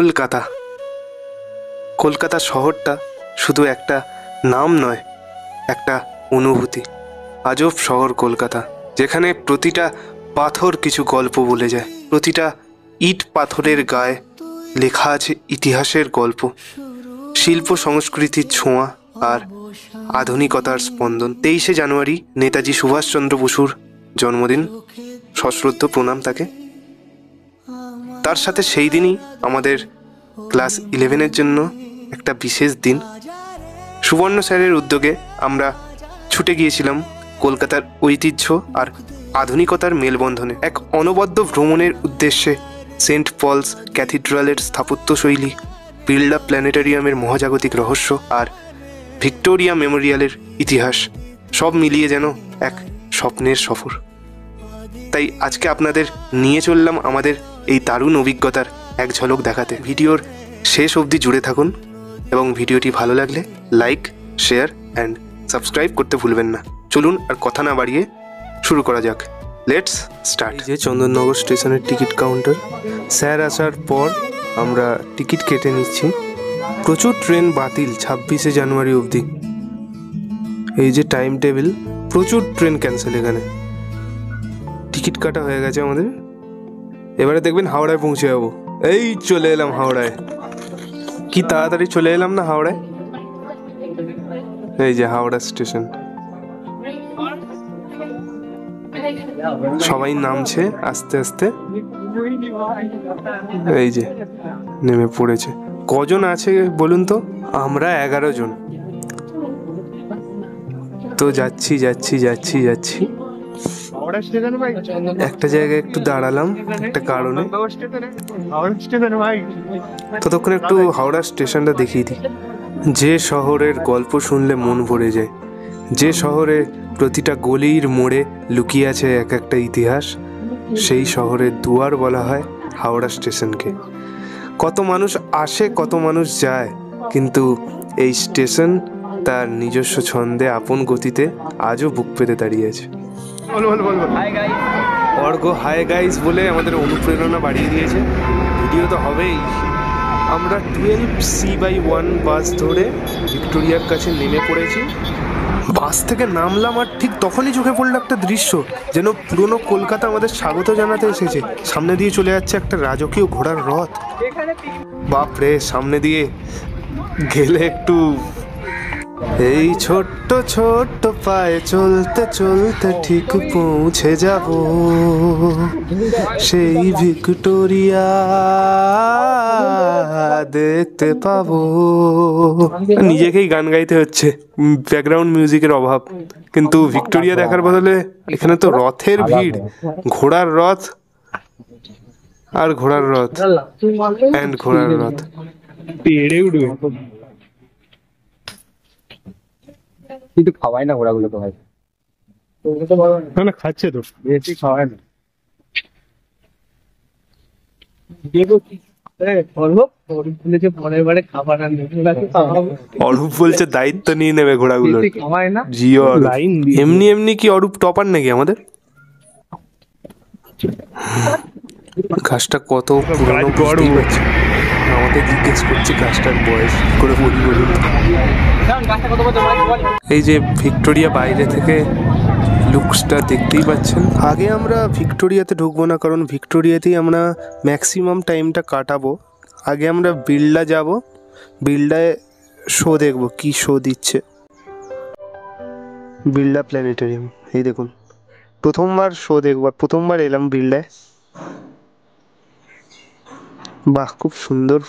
কলকাতা। কলকাতা শহরটা শুধু একটা নাম নয়, একটা অনুভূতি। আজব শহর কলকাতা, যেখানে প্রতিটা পাথর কিছু গল্প বলে যায়। প্রতিটা ইট পাথরের গায়ে লেখা আছে ইতিহাসের গল্প, শিল্প সংস্কৃতির ছোঁয়া আর আধুনিকতার স্পন্দন। 23শে জানুয়ারি নেতাজি সুভাষচন্দ্র বসুর জন্মদিন, সশ্রদ্ধ প্রণাম তাকে। তার সাথে সেই দিনই আমাদের ক্লাস 11-এর জন্য একটা বিশেষ দিন। সুবর্ণ স্যারের উদ্যোগে আমরা ছুটে গিয়েছিলাম কলকাতার ঐতিহ্য আর আধুনিকতার মেলবন্ধনে, এক অনবদ্য ভ্রমণের উদ্দেশ্যে। সেন্ট পলস ক্যাথিড্রালের স্থাপত্যশৈলী, বিড়লা প্ল্যানেটারিয়ামের মহাজাগতিক রহস্য আর ভিক্টোরিয়া মেমোরিয়ালের ইতিহাস, সব মিলিয়ে যেন এক স্বপ্নের সফর। তাই আজকে আপনাদের নিয়ে চললাম আমাদের এই দারুণ অভিজ্ঞতার এক ঝলক দেখাতে। ভিডিওর শেষ অবধি জুড়ে থাকুন এবং ভিডিওটি ভালো লাগলে লাইক, শেয়ার অ্যান্ড সাবস্ক্রাইব করতে ভুলবেন না। চলুন আর কথা না বাড়িয়ে শুরু করা যাক। Let's start. এই যে চন্দননগর স্টেশনের টিকিট কাউন্টার। স্যার আসার পর আমরা টিকিট কেটে নিচ্ছি। প্রচুর ট্রেন বাতিল 26শে জানুয়ারি অবধি। এই যে টাইম টেবিল, প্রচুর ট্রেন ক্যান্সেল এখানে। টিকিট কাটা হয়ে গেছে আমাদের। এবারে দেখবেন হাওড়ায় পৌঁছে যাবো। এই চলে এলাম হাওড়ায়। কি তাড়াতাড়ি চলে এলাম না হাওড়ায়। এই যে হাওড়া স্টেশন। সবাই নামছে আস্তে আস্তে। এই যে নেমে পড়েছে। কজন আছে বলুন তো? আমরা 11 জন। তো যাচ্ছি যাচ্ছি যাচ্ছি যাচ্ছি। একটা জায়গায় একটু দাঁড়ালাম একটা কারণে। ততক্ষণ একটু হাওড়া স্টেশনটা দেখিয়ে দিই। যে শহরের গল্প শুনলে মন ভরে যায়, যে শহরে প্রতিটা গলির মোড়ে লুকিয়ে আছে এক একটা ইতিহাস, সেই শহরের দুয়ার বলা হয় হাওড়া স্টেশনকে। কত মানুষ আসে, কত মানুষ যায়, কিন্তু এই স্টেশন তার নিজস্ব ছন্দে আপন গতিতে আজও বুক পেতে দাঁড়িয়ে আছে। অর্ঘ হাই গাইস বলে আমাদের অনুপ্রেরণা বাড়িয়ে দিয়েছে। ভিডিও তো হবেই। আমরা 12C/1 বাস ধরে ভিক্টোরিয়ার কাছে নেমে পড়েছি। বাস থেকে নামলাম আর ঠিক তখনই চোখে পড়লো একটা দৃশ্য, যেন পুরনো কলকাতা আমাদের স্বাগত জানাতে এসেছে। সামনে দিয়ে চলে যাচ্ছে একটা রাজকীয় ঘোড়ার রথ। বাপরে, সামনে দিয়ে গেলে একটু এই ছোট্ট ছোট্ট পায়ে চলতে চলতে ঠিক পৌঁছে যাব সেই ভিক্টোরিয়া দেখতে পাবো। নিজেকেই গান গাইতে হচ্ছে, ব্যাকগ্রাউন্ড মিউজিকের অভাব। কিন্তু ভিক্টোরিয়া দেখার বদলে এখানে তো রথের ভিড়। ঘোড়ার রথ আর ঘোড়ার রথ অ্যান্ড ঘোড়ার রথ। পেড়ে উঠবে কিন্তু খাওয়াই না ঘোড়াগুলো তো ভাই। না খাচ্ছে তো, বেশি খাওয়ায় না। অরূপ বলছে দায়িত্ব নিয়ে নেবে ঘোড়াগুলো। জিও এমনি এমনি কি অরূপ টপার নাকি আমাদের? গাছটা কত পুরনো বুঝতেই পারছি। আমাদের জিজ্ঞেস করছি গাছটার বয়স করে বলি বলুন। এই যে ভিক্টোরিয়া বাইরে থেকে লুকসটা দেখতেই পাচ্ছেন। আগে আমরা ভিক্টোরিয়াতে ঢুকবো না, কারণ ভিক্টোরিয়াতেই আমরা ম্যাক্সিমাম টাইমটা কাটাবো। আগে আমরা বিড়লা যাব, বিড়লায় শো দেখবো, কি শো দিচ্ছে। বিড়লা প্ল্যানেটারিয়াম, এই দেখুন প্রথমবার শো দেখবো, প্রথমবার এলাম বিড়লায়। বাহ, খুব সুন্দর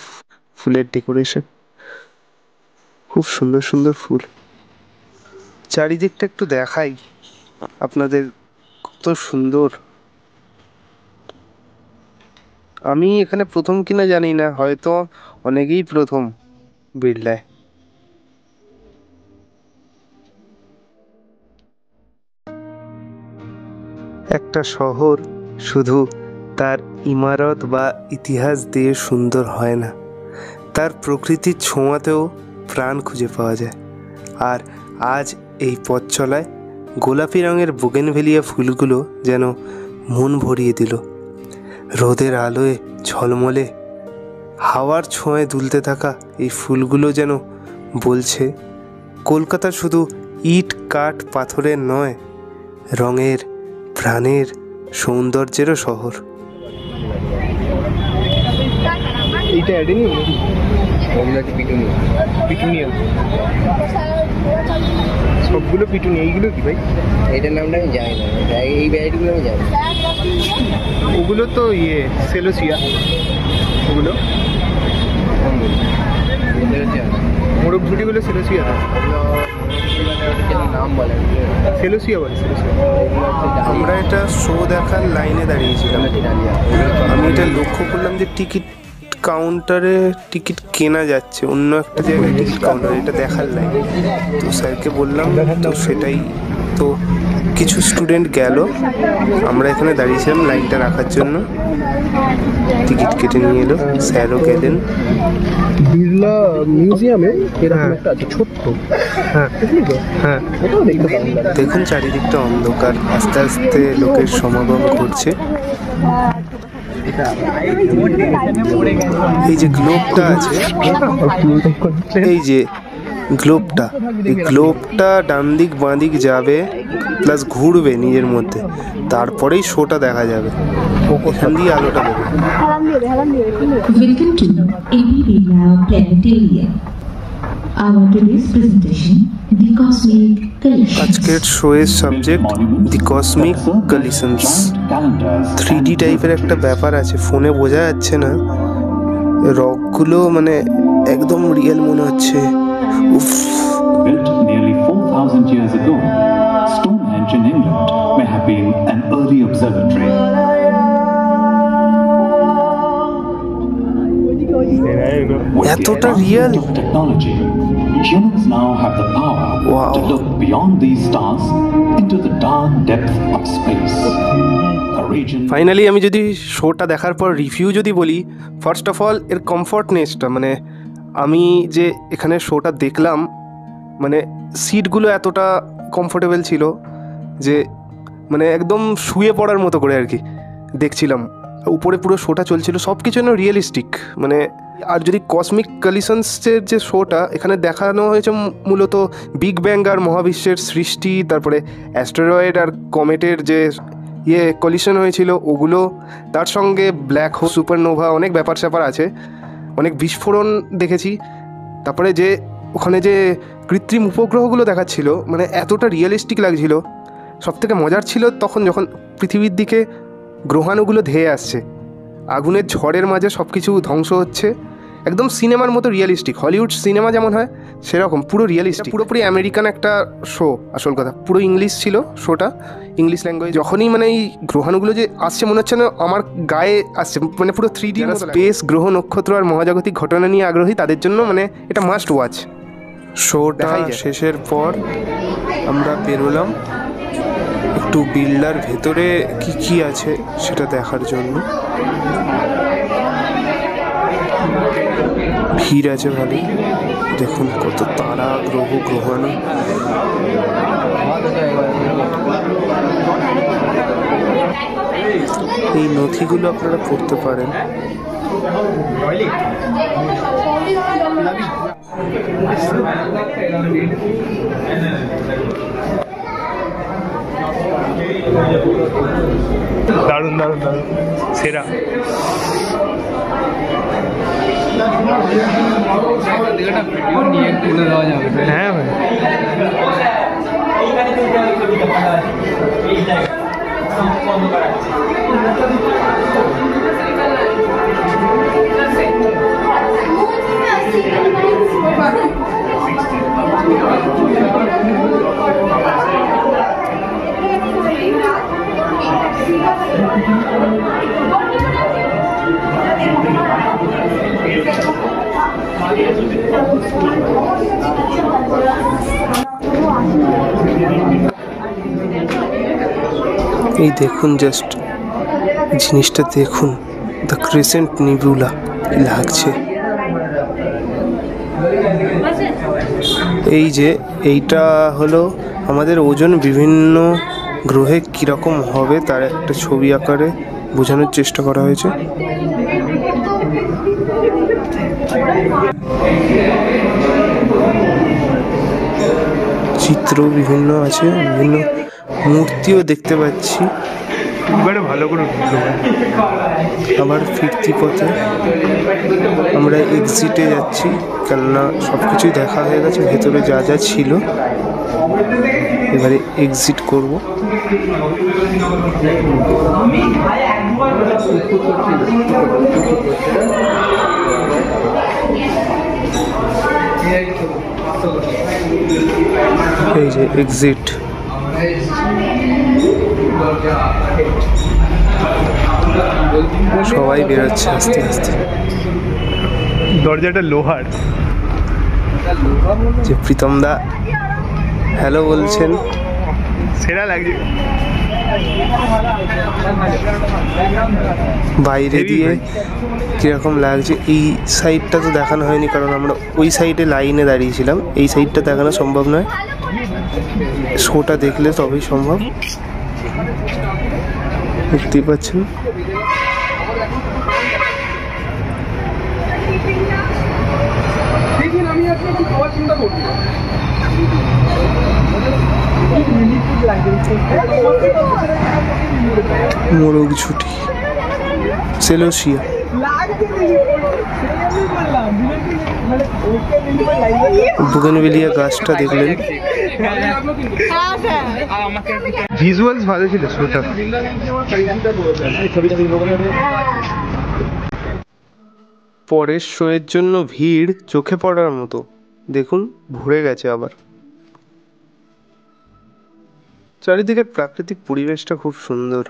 ফুলের ডেকোরেশন, খুব সুন্দর সুন্দর ফুল। চারিদিকটা একটু দেখাই আপনাদের, কত সুন্দর। আমি এখানে প্রথম কিনা জানি না, হয়তো অনেকেই প্রথম বিড়লায়। একটা শহর শুধু তার ইমারত বা ইতিহাস দিয়ে সুন্দর হয় না, তার প্রকৃতির ছোঁয়াতেও প্রাণ খুঁজে পাওয়া যায়। আর আজ এই পথ চলায় গোলাপি রঙের বোগেনভেলিয়া ফুলগুলো যেন মন ভরিয়ে দিল। রোদের আলোয় ঝলমলে হাওয়ার ছোঁয়ায় দুলতে থাকা এই ফুলগুলো যেন বলছে কলকাতা শুধু ইট কাঠ পাথরের নয়, রঙের, প্রাণের, সৌন্দর্যেরও শহর। এইটা অ্যাডেনি পিটুনিয়া, সবগুলো পিটুনিয়া। এইগুলো কি ভাই? এটার নামটা আমি জানি না, এই ভ্যারাইটিগুলো আমি জানি। ওগুলো তো সেলোসিয়া, ওগুলো মোরগ ঝুটিগুলো সেলোসিয়া, নাম বলে সেলোসিয়া বলে, সেলোসিয়া। আমরা এটা শো দেখার লাইনে দাঁড়িয়েছিলাম। আমি এটা লক্ষ্য করলাম যে টিকিট কাউন্টারে টিকিট কেনা যাচ্ছে, অন্য একটা জায়গায় টিকিট কাউন্টারে, এটা দেখার লাইন। তো স্যারকে বললাম, তো সেটাই তো কিছু স্টুডেন্ট গেল, আমরা এখানে দাঁড়িয়েছিলাম লাইনটা রাখার জন্য। টিকিট কেটে নিয়ে এলো, স্যারও গেলেন। বিড়লা মিউজিয়ামে এরকম একটা আছে ছোট্ট, হ্যাঁ হ্যাঁ, ওটাও দেখতে পাওয়া যায়। দেখুন চারিদিকটা অন্ধকার, আস্তে আস্তে লোকের সমাগম ঘটছে। এই যে গ্লোবটা আছে, এই যে গ্লোবটা, এই গ্লোবটা ডান দিক বাঁ দিক যাবে, প্লাস ঘুরবে নিজের মধ্যে, তারপরেই শোটা দেখা যাবে। ওখান দিয়ে আলোটা দেবে। Welcome to AB Birla Planetarium. Our today's presentation, The Cosmic Collisions. আজকের শোয়ের সাবজেক্ট দি কসমিক কলিশনস। 3D টাইপের একটা ব্যাপার আছে, ফোনে বোঝা যাচ্ছে না। রকগুলো মানে একদম রিয়েল মনে হচ্ছে। উফ, Built nearly 4,000 years ago, Stonehenge in England may have been an early observatory. এতটা real. With technology, humans now have the power Wow. to look beyond these stars into the dark depth of space. A region finally আমি যদি শোটা দেখার পর review যদি বলি, first of all এর কমফর্টনেসটা, মানে আমি যে এখানে শোটা দেখলাম, মানে সিটগুলো এতটা কমফোর্টেবল ছিল যে মানে একদম শুয়ে পড়ার মতো করে আর কি দেখছিলাম। উপরে পুরো শোটা চলছিল, সব কিছু যেন রিয়েলিস্টিক। মানে আর যদি কসমিক কলিশনসের যে শোটা এখানে দেখানো হয়েছে, মূলত বিগ ব্যাং আর মহাবিশ্বের সৃষ্টি, তারপরে অ্যাস্টেরয়েড আর কমেটের যে কলিশন হয়েছিল ওগুলো, তার সঙ্গে ব্ল্যাক হোল, সুপারনোভা, অনেক ব্যাপার স্যাপার আছে, অনেক বিস্ফোরণ দেখেছি। তারপরে যে ওখানে যে কৃত্রিম উপগ্রহগুলো দেখাচ্ছিল, মানে এতটা রিয়েলিস্টিক লাগছিল। সবথেকে মজার ছিল তখন যখন পৃথিবীর দিকে গ্রহাণুগুলো ধেয়ে আসছে, আগুনের ঝড়ের মাঝে সব কিছু ধ্বংস হচ্ছে, একদম সিনেমার মতো রিয়েলিস্টিক। হলিউড সিনেমা যেমন হয় সেরকম পুরো রিয়েলিস্টিক, পুরোপুরি আমেরিকান একটা শো। আসল কথা পুরো ইংলিশ ছিল শোটা, ইংলিশ ল্যাঙ্গুয়েজ। যখনই মানে এই গ্রহাণুগুলো যে আসছে মনে হচ্ছে না আমার গায়ে আসছে, মানে পুরো 3D। স্পেস, গ্রহ, নক্ষত্র আর মহাজাগতিক ঘটনা নিয়ে আগ্রহী তাদের জন্য মানে এটা মাস্ট ওয়াচ। শোটা শেষের পর আমরা বেরোলাম একটু বিড়লার ভেতরে কি কি আছে সেটা দেখার জন্য। ভিড় আছে ভালো, দেখুন কত তারা, গ্রহ, গ্রহাণু। এই নথিগুলো আপনারা পড়তে পারেন। দারুণ দারুণ দারুণ, সেরা। হ্যাঁ ভাই, এই দেখুন, জাস্ট জিনিসটা দেখুন, দ্য ক্রিসেন্ট নিবুলা লাগছে। এই যে এইটা হলো আমাদের ওজন বিভিন্ন গ্রহে কীরকম হবে তার একটা ছবি আকারে বোঝানোর চেষ্টা করা হয়েছে। চিত্র বিভিন্ন আছে, বিভিন্ন মূর্তিও দেখতে পাচ্ছি। এবারে ভালো করে ঢুকলো। আবার ফিরতি পথে আমরা এক্সিটে যাচ্ছি, কেননা সব কিছুই দেখা হয়ে গেছে, ভেতরে যা যা ছিল। এবারে এক্সিট করব। এই যে এক্সিট। সবাই বেরোচ্ছে আস্তে আস্তে। দরজাটা লোহার। যে প্রীতম দা হ্যালো বলছেন, সেরা লাগছে। বাইরে দিয়ে কিরকম লাগছে। এই সাইডটা তো দেখানো হয়নি, কারণ আমরা ওই সাইডে লাইনে দাঁড়িয়েছিলাম। এই সাইডটা দেখানো সম্ভব নয়, শোটা দেখলে তবেই সম্ভব। দেখতেই পাচ্ছেন। মোরগ ঝুটি, সেলোসিয়া। বুগেনভিলিয়া গাছটা দেখলেন। ভিজুয়ালস ভালো ছিল শোটা। পরের শোয়ের জন্য ভিড় চোখে পড়ার মতো। দেখুন ভরে গেছে আবার। চারিদিকের প্রাকৃতিক পরিবেশটা খুব সুন্দর।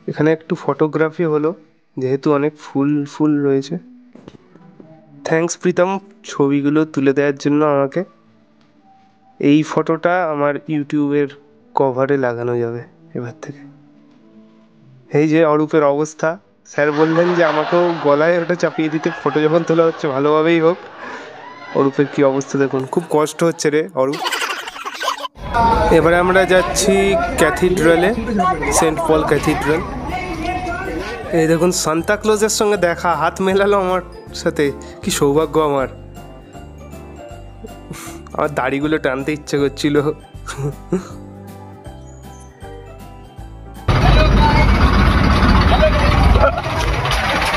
এখানে একটু ফটোগ্রাফি হলো, যেহেতু অনেক ফুল ফুল রয়েছে। থ্যাঙ্কস প্রীতম ছবিগুলো তুলে দেওয়ার জন্য আমাকে। এই ফটোটা আমার ইউটিউবের কভারে লাগানো যাবে এবার থেকে। এই যে অরূপের অবস্থা, স্যার বললেন যে আমাকেও গলায় ওটা চাপিয়ে দিতে, ফটো যখন তোলা হচ্ছে ভালোভাবেই হোক। অরূপের কি অবস্থা দেখুন, খুব কষ্ট হচ্ছে রে অরূপ। এবারে আমরা যাচ্ছি ক্যাথিড্রালে, সেন্ট পল ক্যাথিড্রাল। এই দেখুন সান্তা ক্লজের সঙ্গে দেখা, হাত মেলালো আমার সাথে, কি সৌভাগ্য আমার। আমার দাড়িগুলো টানতে ইচ্ছে করছিল।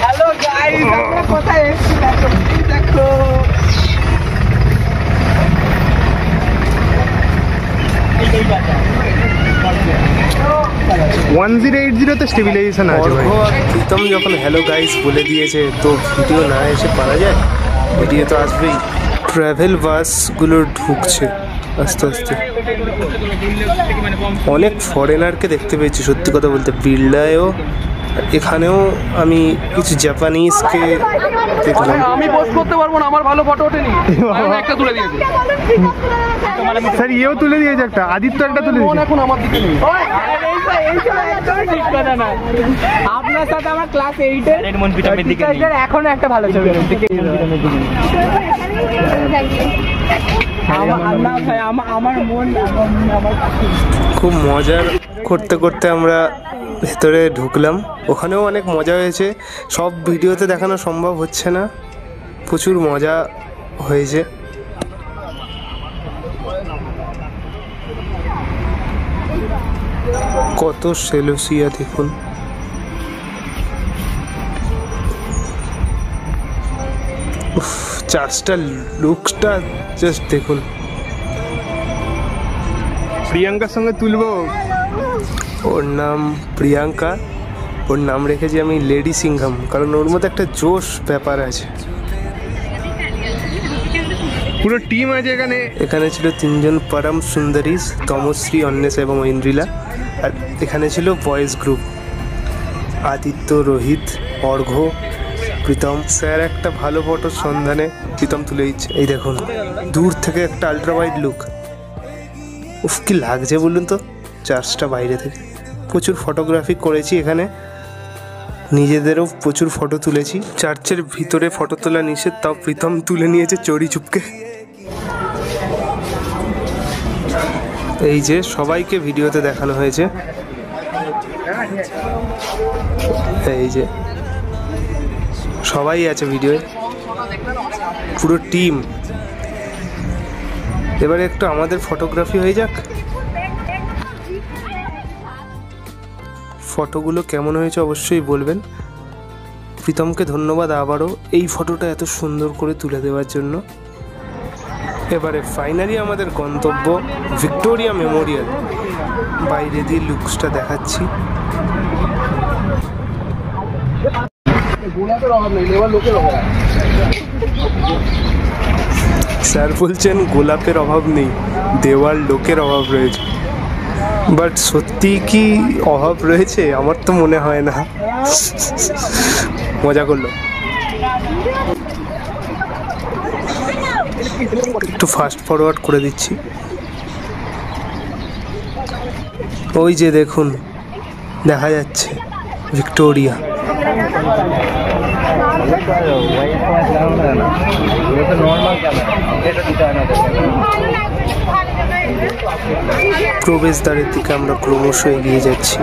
হ্যালো গাইস, আমরা কোথায় এসেছি দেখো। 1080 তে স্টেবিলাইজেশন আছে ভাই। প্রীতম যখন হ্যালো গাইস বলে দিয়েছে, তো ভিডিও না এসে পারা যায়? ভিডিও তো আসবেই। ট্রাভেল বাসগুলো ঢুকছে আস্তে আস্তে। অনেক ফরেনারকে দেখতে পেয়েছি সত্যি কথা বলতে, বিড়লায়ও। এখানেও আমি কিছু জাপানিজকে দেখলাম। আমি পোস্ট করতে পারবো না, আমার ভালো ফটো ওঠেনি। আমি একটা তুলে দিয়েছি স্যার, ইয়েও তুলে দিয়েছে একটা, আদিত্য একটা তুলে দিয়েছে। এখন আমার দিকে নেই। আপনার সাথে আমার ক্লাস 8 এর এখনো একটা ভালো ছবি আমার মন। খুব মজার করতে করতে আমরা ভেতরে ঢুকলাম। ওখানেও অনেক মজা হয়েছে, সব ভিডিওতে দেখানো সম্ভব হচ্ছে না। প্রচুর মজা হয়েছে। কত সেলোসিয়া দেখুন। চার্চটার লুকসটা জাস্ট দেখুন। প্রিয়াঙ্কার সঙ্গে তুলবো। ওর নাম প্রিয়াঙ্কা, ওর নাম রেখেছি আমি লেডি সিংহাম, কারণ ওর মধ্যে একটা জোশ ব্যাপার আছে। পুরো টিম আছে এখানে। এখানে ছিল 3 জন পরম সুন্দরীস, তমশ্রী, অন্বেষা এবং ঐন্দ্রিলা। আর এখানে ছিল বয়েজ গ্রুপ, আদিত্য, রোহিত, অর্ঘ্য, প্রীতম। স্যার একটা ভালো ফটোর সন্ধানে প্রীতম তুলে দিচ্ছে। এই দেখুন দূর থেকে একটা আলট্রা ওয়াইড লুক। উফ কি লাগছে বলুন তো চার্চটা বাইরে থেকে। প্রচুর ফটোগ্রাফি করেছি এখানে, নিজেদেরও প্রচুর ফটো তুলেছি। চার্চের ভিতরে ফটো তোলা নিষেধ, তাও প্রীতম তুলে নিয়েছে চড়ি চুপকে। এই যে সবাইকে ভিডিওতে দেখানো হয়েছে, এই যে সবাই আছে ভিডিওয়, পুরো টিম। এবারে একটু আমাদের ফটোগ্রাফি হয়ে যাক। ফটোগুলো কেমন হয়েছে অবশ্যই বলবেন। প্রীতমকে ধন্যবাদ আবারও এই ফটোটা এত সুন্দর করে তুলে দেওয়ার জন্য। এবারে ফাইনালি আমাদের গন্তব্য ভিক্টোরিয়া মেমোরিয়াল। বাইরে দিয়ে লুকসটা দেখাচ্ছি। স্যার বলছেন গোলাপের অভাব নেই, দেওয়াল লোকের অভাব রয়েছে। বাট সত্যি কি অভাব রয়েছে? আমার তো মনে হয় না। মজা করলো। একটু ফাস্ট ফরওয়ার্ড করে দিচ্ছি। ওই যে দেখুন, দেখা যাচ্ছে ভিক্টোরিয়া। প্রবেশদ্বারের দিকে আমরা ক্রমশ এগিয়ে যাচ্ছি।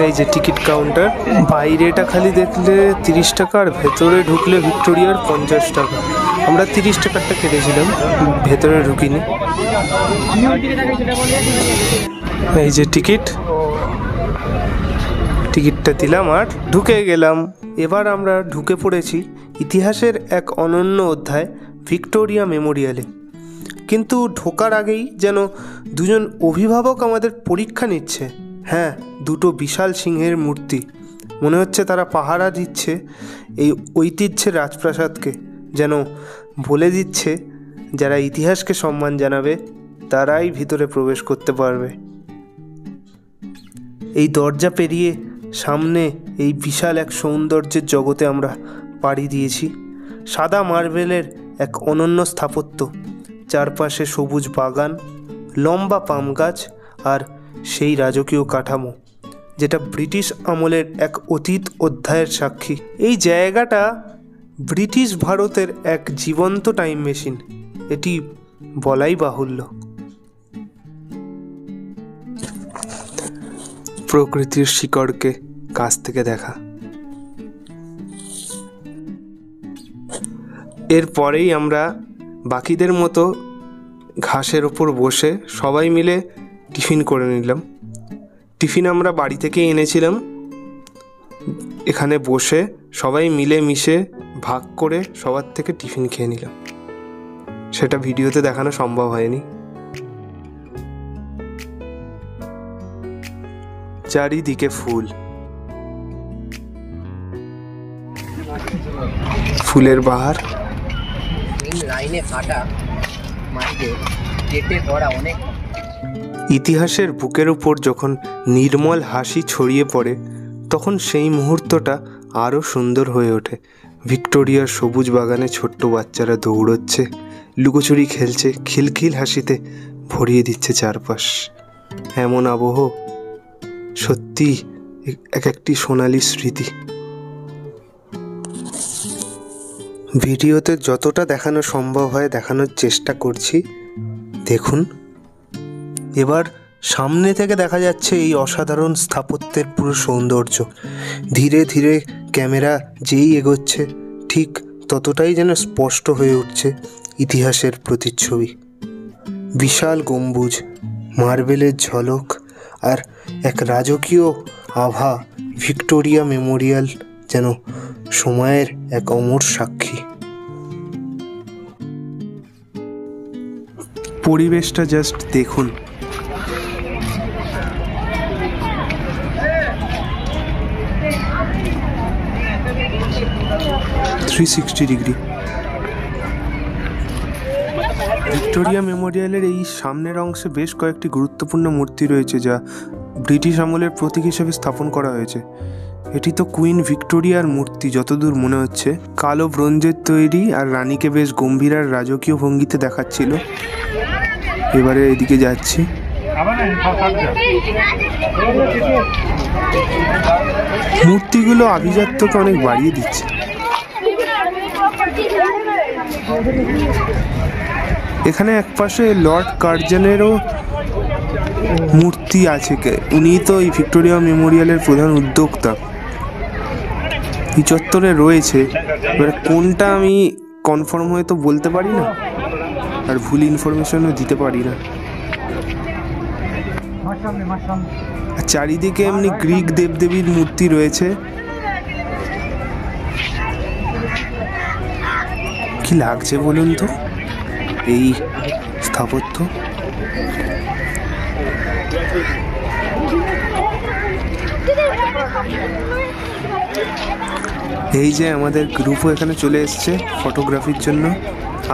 এই যে টিকিট কাউন্টার, বাইরেটা খালি দেখলে 30 টাকা আর ভেতরে ঢুকলে ভিক্টোরিয়ার 50 টাকা। আমরা 30 টাকারটা কেটেছিলাম, ভেতরে ঢুকিনি। এই যে টিকিটটা দিলাম আর ঢুকে গেলাম। এবার আমরা ঢুকে পড়েছি ইতিহাসের এক অনন্য অধ্যায় ভিক্টোরিয়া মেমোরিয়ালে। কিন্তু ঢোকার আগেই যেন দুজন অভিভাবক আমাদের পরীক্ষা নিচ্ছে। হ্যাঁ, দুটো বিশাল সিংহের মূর্তি। মনে হচ্ছে তারা পাহারা দিচ্ছে এই ঐতিহ্যের রাজপ্রাসাদকে, যেন বলে দিচ্ছে যারা ইতিহাসকে সম্মান জানাবে তারাই ভিতরে প্রবেশ করতে পারবে। এই দরজা পেরিয়ে সামনে এই বিশাল এক সৌন্দর্যের জগতে আমরা পাড়ি দিয়েছি। সাদা মার্বেলের এক অনন্য স্থাপত্য, চারপাশে সবুজ বাগান, লম্বা পাম গাছ আর সেই রাজকীয় কাঠামো যেটা ব্রিটিশ আমলের এক অতীত অধ্যায়ের সাক্ষী। এই জায়গাটা ব্রিটিশ ভারতের এক জীবন্ত টাইম মেশিন, এটি বলাই বাহুল্য। প্রকৃতির শিকড়কে কাছ থেকে দেখা। এরপরেই আমরা বাকিদের মতো ঘাসের ওপর বসে সবাই মিলে টিফিন করে নিলাম। টিফিন আমরা বাড়ি থেকে এনেছিলাম। এখানে বসে সবাই মিলে মিশে ভাগ করে সবার থেকে টিফিন খেয়ে নিলাম। সেটা ভিডিওতে দেখানো সম্ভব হয়নি। চারিদিকে ফুল, ফুলের বাহার। ইতিহাসের বুকের উপর যখন নির্মল হাসি ছড়িয়ে পড়ে তখন সেই মুহূর্তটা আরও সুন্দর হয়ে ওঠে। ভিক্টোরিয়ার সবুজ বাগানে ছোট্ট বাচ্চারা দৌড়চ্ছে, লুকোচুরি খেলছে, খিলখিল হাসিতে ভরিয়ে দিচ্ছে চারপাশ। এমন আবহ সত্যি এক একটি সোনালি স্মৃতি। ভিডিওতে যতটা দেখানো সম্ভব হয় দেখানোর চেষ্টা করছি। দেখুন, এবার সামনে থেকে দেখা যাচ্ছে এই অসাধারণ স্থাপত্যের পুরো সৌন্দর্য। ধীরে ধীরে ক্যামেরা যেই এগোচ্ছে ঠিক ততটাই যেন স্পষ্ট হয়ে উঠছে ইতিহাসের প্রতিচ্ছবি। বিশাল গম্বুজ, মার্বেলের ঝলক আর এক রাজকীয় আভা। ভিক্টোরিয়া মেমোরিয়াল যেন সময়ের এক অমর সাক্ষী। পরিবেশটা জাস্ট দেখুন। ভিক্টোরিয়া মেমোরিয়ালের এই সামনের অংশে বেশ কয়েকটি গুরুত্বপূর্ণ মূর্তি রয়েছে যা ব্রিটিশ আমলের প্রতীক হিসেবে স্থাপন করা হয়েছে। এটি তো কুইন ভিক্টোরিয়ার মূর্তি যতদূর মনে হচ্ছে। কালো ব্রোঞ্জের তৈরি আর রানীকে বেশ গম্ভীর আর রাজকীয় ভঙ্গিতে দেখাচ্ছিল। এবারে এদিকে যাচ্ছি। মূর্তিগুলো আভিজাত্যকে অনেক বাড়িয়ে দিচ্ছে। এখানে একপাশে লর্ড কার্জনেরও মূর্তি আছে। উনি তো এই ভিক্টোরিয়া মেমোরিয়ালের প্রধান উদ্যোক্তা। এই চত্বরে রয়েছে, এবার কোনটা আমি কনফার্ম হয়ে তো বলতে পারি না, আর ভুল ইনফরমেশনও দিতে পারি না। আর চারিদিকে এমনি গ্রিক দেবদেবীর মূর্তি রয়েছে। কি লাগছে বলুন তো এই স্থাপত্য? এই যে আমাদের গ্রুপও এখানে চলে এসছে ফটোগ্রাফির জন্য।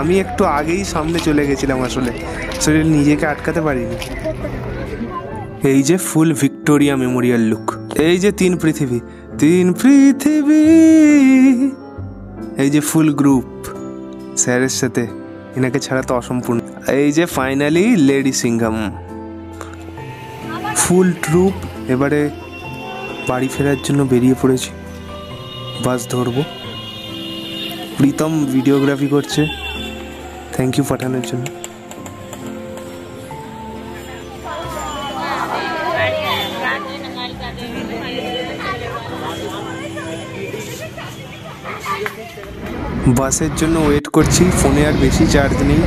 আমি একটু আগেই সামনে চলে গেছিলাম, আসলে নিজেকে আটকাতে পারিনি। এই যে ফুল ভিক্টোরিয়া মেমোরিয়াল লুক। এই যে তিন পৃথিবী, এই যে ফুল গ্রুপ স্যারের সাথে, এনাকে ছাড়া তো অসম্পূর্ণ। এই যে ফাইনালি লেডি সিংহাম, ফুল ট্রুপ। এবারে বাড়ি ফেরার জন্য বেরিয়ে পড়েছি, বাস ধরবো। প্রীতম ভিডিওগ্রাফি করছে, থ্যাংক ইউ পাঠানোর জন্য। বাসের জন্য ওয়েট করছি। ফোনে আর বেশি চার্জ নেই,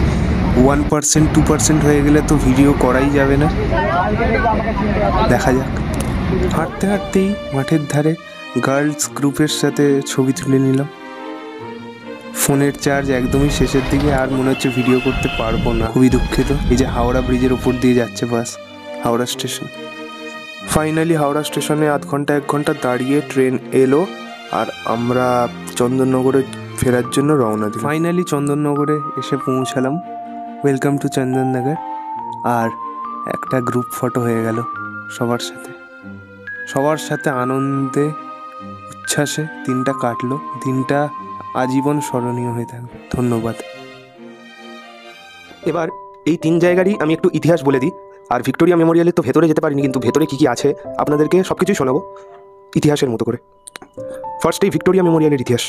1% 2% হয়ে গেলে তো ভিডিও করাই যাবে না। দেখা যাক। হাঁটতে হাঁটতেই মাঠের ধারে গার্লস গ্রুপের সাথে ছবি তুলে নিলাম। ফোনের চার্জ একদমই শেষের দিকে, আর মনে হচ্ছে ভিডিও করতে পারবো না, খুবই দুঃখিত। এই যে হাওড়া ব্রিজের ওপর দিয়ে যাচ্ছে বাস, হাওড়া স্টেশন। ফাইনালি হাওড়া স্টেশনে আধ ঘন্টা 1 ঘন্টা দাঁড়িয়ে ট্রেন এলো, আর আমরা চন্দননগরে ফেরার জন্য রওনা দিই। ফাইনালি চন্দননগরে এসে পৌঁছালাম। Welcome to Chandannagar. আর একটা গ্রুপ ফটো হয়ে গেল সবার সাথে আনন্দে উচ্ছ্বাসে দিনটা কাটলো। দিনটা আজীবন স্মরণীয় হয়ে থাকবে। ধন্যবাদ। এবার এই 3 জায়গারই আমি একটু ইতিহাস বলে দিই। আর ভিক্টোরিয়া মেমোরিয়ালে তো ভেতরে যেতে পারিনি, কিন্তু ভেতরে কী কী আছে আপনাদেরকে সব কিছুই শোনাবো ইতিহাসের মতো করে। ফার্স্ট এই ভিক্টোরিয়া মেমোরিয়ালের ইতিহাস।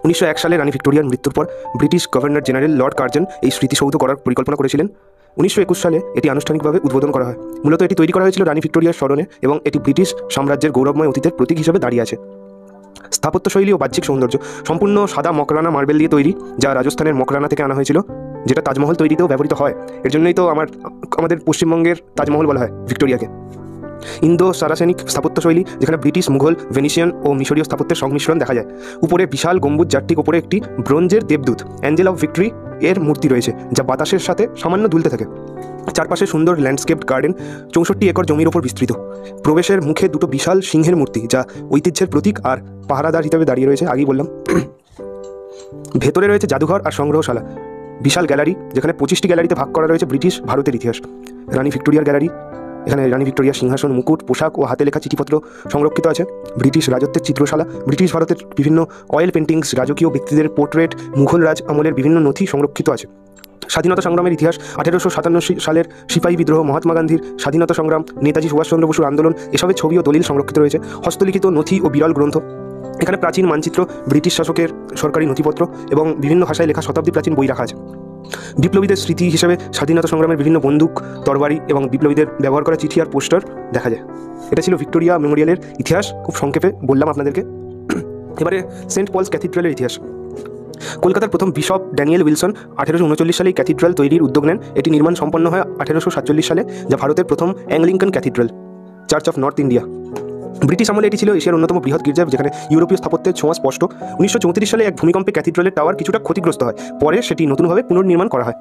1901 সালে রানী ভিক্টোরিয়ার মৃত্যুর পর British governor general Lord Curzon এই স্মৃতিসৌধ করার পরিকল্পনা করেছিলেন। 1921 সালে এটি আনুষ্ঠানিকভাবে উদ্বোধন করা হয়। মূলত এটি তৈরি করা হয়েছিল রানী ভিক্টোরিয়ার স্মরণে, এবং এটি ব্রিটিশ সাম্রাজ্যের গৌরবময় অতীতের প্রতীক হিসেবে দাঁড়িয়ে আছে। স্থাপত্যশৈলী ও বাহ্যিক সৌন্দর্য সম্পূর্ণ সাদা মকরানা মার্বেল দিয়ে তৈরি, যা রাজস্থানের মকরানা থেকে আনা হয়েছিল, যেটা তাজমহল তৈরিতেও ব্যবহৃত হয়। এর জন্যই তো আমাদের পশ্চিমবঙ্গের তাজমহল বলা হয় ভিক্টোরিয়াকে। ইন্দো সারাসেনিক স্থাপত্যশৈলী, যেখানে ব্রিটিশ, মুঘল, ভেনিসিয়ান ও মিশরীয় স্থাপত্যের সংমিশ্রণ দেখা যায়। উপরে বিশাল গম্বুজ, যারটির ওপরে একটি ব্রোঞ্জের দেবদূত অ্যাঞ্জেল অফ ভিক্টরি এর মূর্তি রয়েছে, যা বাতাসের সাথে সামান্য দুলতে থাকে। চারপাশে সুন্দর ল্যান্ডস্কেপড গার্ডেন, 64 একর জমির ওপর বিস্তৃত। প্রবেশের মুখে 2টো বিশাল সিংহের মূর্তি, যা ঐতিহ্যের প্রতীক আর পাহারাদার হিসেবে দাঁড়িয়ে রয়েছে, আগেই বললাম। ভেতরে রয়েছে জাদুঘর আর সংগ্রহশালা, বিশাল গ্যালারি, যেখানে 25টি গ্যালারিতে ভাগ করা রয়েছে ব্রিটিশ ভারতের ইতিহাস। রানী ভিক্টোরিয়ার গ্যালারি, এখানে রানী ভিক্টোরিয়ার সিংহাসন, মুকুট, পোশাক ও হাতে লেখা চিঠিপত্র সংরক্ষিত আছে। ব্রিটিশ রাজত্বের চিত্রশালা, ব্রিটিশ ভারতের বিভিন্ন অয়েল পেন্টিংস, রাজকীয় ব্যক্তিদের পোর্ট্রেট, মুঘল রাজ আমলের বিভিন্ন নথি সংরক্ষিত আছে। স্বাধীনতা সংগ্রামের ইতিহাস, 1857 সালের সিপাহী বিদ্রোহ, মহাত্মা গান্ধীর স্বাধীনতা সংগ্রাম, নেতাজি সুভাষচন্দ্র বসুর আন্দোলন, এসবের ছবি ও দলিল সংরক্ষিত রয়েছে। হস্তলিখিত নথি ও বিরল গ্রন্থ, এখানে প্রাচীন মানচিত্র, ব্রিটিশ শাসকের সরকারি নথিপত্র এবং বিভিন্ন ভাষায় লেখা শতাব্দী প্রাচীন বই রাখা আছে। বিপ্লবীদের স্মৃতি হিসেবে স্বাধীনতা সংগ্রামের বিভিন্ন বন্দুক, তরবারি এবং বিপ্লবীদের ব্যবহার করা চিঠি আর পোস্টার দেখা যায়। এটা ছিল ভিক্টোরিয়া মেমোরিয়ালের ইতিহাস, খুব সংক্ষেপে বললাম আপনাদেরকে। এবারে সেন্ট পলস ক্যাথিড্রালের ইতিহাস। কলকাতার প্রথম বিশপ ড্যানিয়েল উইলসন 1839 সালে ক্যাথিড্রাল তৈরির উদ্যোগ নেন। এটি নির্মাণ সম্পন্ন হয় 1847 সালে, যা ভারতের প্রথম Anglican cathedral, church of north India. British আমলে এটি ছিল এশিয়ার অন্যতম বৃহৎ গির্জা, যেখানে ইউরোপীয় স্থাপত্যের ছোঁয়া স্পষ্ট। 1934 সালে এক ভূমিকম্পে ক্যাথিড্রালের টাওয়ার কিছুটা ক্ষতিগ্রস্ত হয়, পরে সেটি নতুনভাবে পুনর্নির্মাণ করা হয়।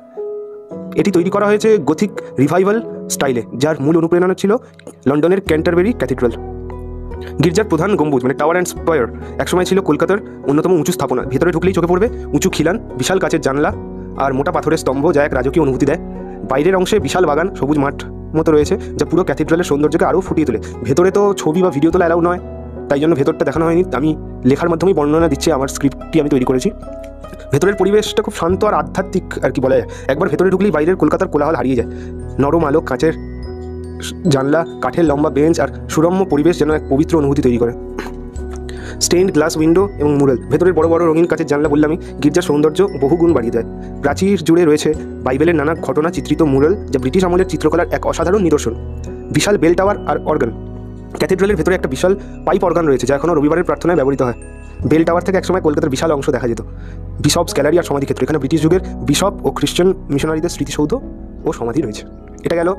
এটি তৈরি করা হয়েছে গথিক রিভাইভাল স্টাইলে, যার মূল অনুপ্রেরণা ছিল লন্ডনের ক্যান্টারবেরি ক্যাথিড্রাল। গির্জার প্রধান গম্বুজ মানে টাওয়ার অ্যান্ড স্পায়ার একসময় ছিল কলকাতার অন্যতম উঁচু স্থাপনা। ভেতরে ঢুকলেই চোখে পড়বে উঁচু খিলান, বিশাল কাচের জানলা আর মোটা পাথরের স্তম্ভ, যা এক রাজকীয় অনুভূতি দেয়। বাইরের অংশে বিশাল বাগান, সবুজ মাঠ মতো রয়েছে, যা পুরো ক্যাথিড্রালের সৌন্দর্যকে আরও ফুটিয়ে তোলে। ভেতরে তো ছবি বা ভিডিও তোলা অ্যালাউ নয়, তাই জন্য ভেতরটা দেখানো হয়নি। আমি লেখার মাধ্যমেই বর্ণনা দিচ্ছি, আমার স্ক্রিপ্টটি আমি তৈরি করেছি। ভেতরের পরিবেশটা খুব শান্ত আর আধ্যাত্মিক আর কি বলা যায়। একবার ভেতরে ঢুকলেই বাইরের কলকাতার কোলাহল হারিয়ে যায়। নরম আলো, কাঁচের জানলা, কাঠের লম্বা বেঞ্চ আর সুরম্য পরিবেশ যেন এক পবিত্র অনুভূতি তৈরি করে। স্টেইনড গ্লাস উইন্ডো এবং মুরাল, ভেতরের বড় বড় রঙিন কাচের জানলা বললামই গির্জার সৌন্দর্য বহুগুণ বাড়িয়ে দেয়। প্রাচীর জুড়ে রয়েছে বাইবেলের নানা ঘটনা চিত্রিত মুরাল, যা ব্রিটিশ আমলের চিত্রকলার এক অসাধারণ নিদর্শন। বিশাল বেল টাওয়ার আর অর্গান, ক্যাথিড্রালের ভেতরে একটা বিশাল পাইপ অর্গান রয়েছে যা এখনও রবিবারের প্রার্থনায় ব্যবহৃত হয়। বেল টাওয়ার থেকে একসময় কলকাতার বিশাল অংশ দেখা যেত। বিশপস গ্যালারি আর সমাধিক্ষেত্র, এখানে ব্রিটিশ যুগের বিশপ ও খ্রিস্টান মিশনারিদের স্মৃতিসৌধ ও সমাধি রয়েছে। এটা গেল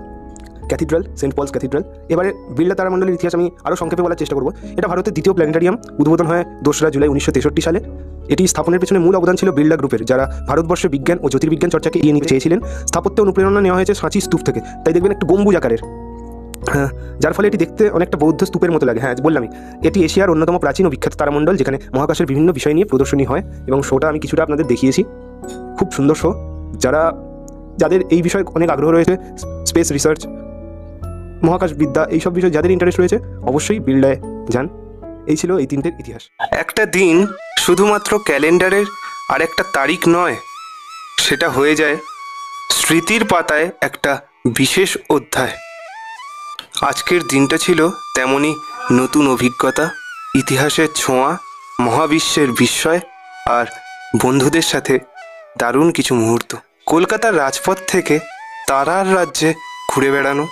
ক্যাথিড্রাল, সেন্ট পলস ক্যাথিড্রাল। এবারে বিড়লা তারামণ্ডলের ইতিহাস আমি আরও সংক্ষেপে বলার চেষ্টা করব। এটা ভারতের দ্বিতীয় প্ল্যানেটারিয়াম, উদ্বোধন হয় 2রা জুলাই 1963 সালে। এটি স্থাপনের পেছনে মূল অবদান ছিল বিড়লা গ্রুপের, যারা ভারতবর্ষে বিজ্ঞান ও জ্যোতির্বিজ্ঞান চর্চাকে এগিয়ে নিতে চেয়েছিলেন। স্থাপত্যে অনুপ্রেরণা নেওয়া হয়েছে সাঁচি স্তূপ থেকে, তাই দেখবেন একটু গম্বুজ আকারের, হ্যাঁ, যার ফলে এটি দেখতে অনেকটা বৌদ্ধ স্তূপের মতো লাগে। হ্যাঁ, বললামই এটি এশিয়ার অন্যতম প্রাচীন ও বিখ্যাত তারামণ্ডল, যেখানে মহাকাশের বিভিন্ন বিষয় নিয়ে প্রদর্শনী হয় এবং শোটা আমি কিছুটা আপনাদের দেখিয়েছি। খুব সুন্দর শো। যাদের এই বিষয়ে অনেক আগ্রহ রয়েছে, স্পেস রিসার্চ, মহাকাশ বিদ্যা, এইসব বিষয়ে যাদের ইন্টারেস্ট রয়েছে, অবশ্যই বিড়লায় যান। এই ছিল এই 3টের ইতিহাস। একটা দিন শুধুমাত্র ক্যালেন্ডারের আর একটা তারিখ নয়, সেটা হয়ে যায় স্মৃতির পাতায় একটা বিশেষ অধ্যায়। আজকের দিনটা ছিল তেমনই নতুন অভিজ্ঞতা, ইতিহাসের ছোঁয়া, মহাবিশ্বের বিস্ময় আর বন্ধুদের সাথে দারুণ কিছু মুহূর্ত। কলকাতার রাজপথ থেকে তারার রাজ্যে ঘুরে বেড়ানো,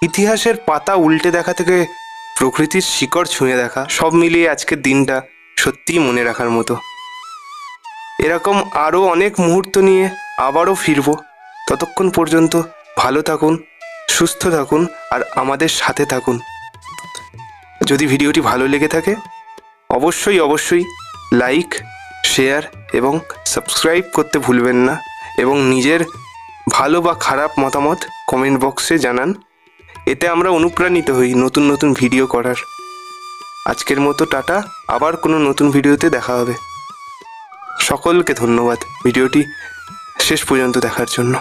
ইতিহাসের পাতা উল্টে দেখা থেকে প্রকৃতির শিকড় ছুঁয়ে দেখা, সব মিলিয়ে আজকের দিনটা সত্যিই মনে রাখার মতো। এরকম আরও অনেক মুহূর্ত নিয়ে আবারও ফিরব। ততক্ষণ পর্যন্ত ভালো থাকুন, সুস্থ থাকুন আর আমাদের সাথে থাকুন। যদি ভিডিওটি ভালো লেগে থাকে অবশ্যই লাইক, শেয়ার এবং সাবস্ক্রাইব করতে ভুলবেন না, এবং নিজের ভালো বা খারাপ মতামত কমেন্ট বক্সে জানান। এতে আমরা অনুপ্রাণিত হই নতুন নতুন ভিডিও করার। আজকের মতো টাটা, আবার কোনো নতুন ভিডিওতে দেখা হবে। সকলকে ধন্যবাদ ভিডিওটি শেষ পর্যন্ত দেখার জন্য।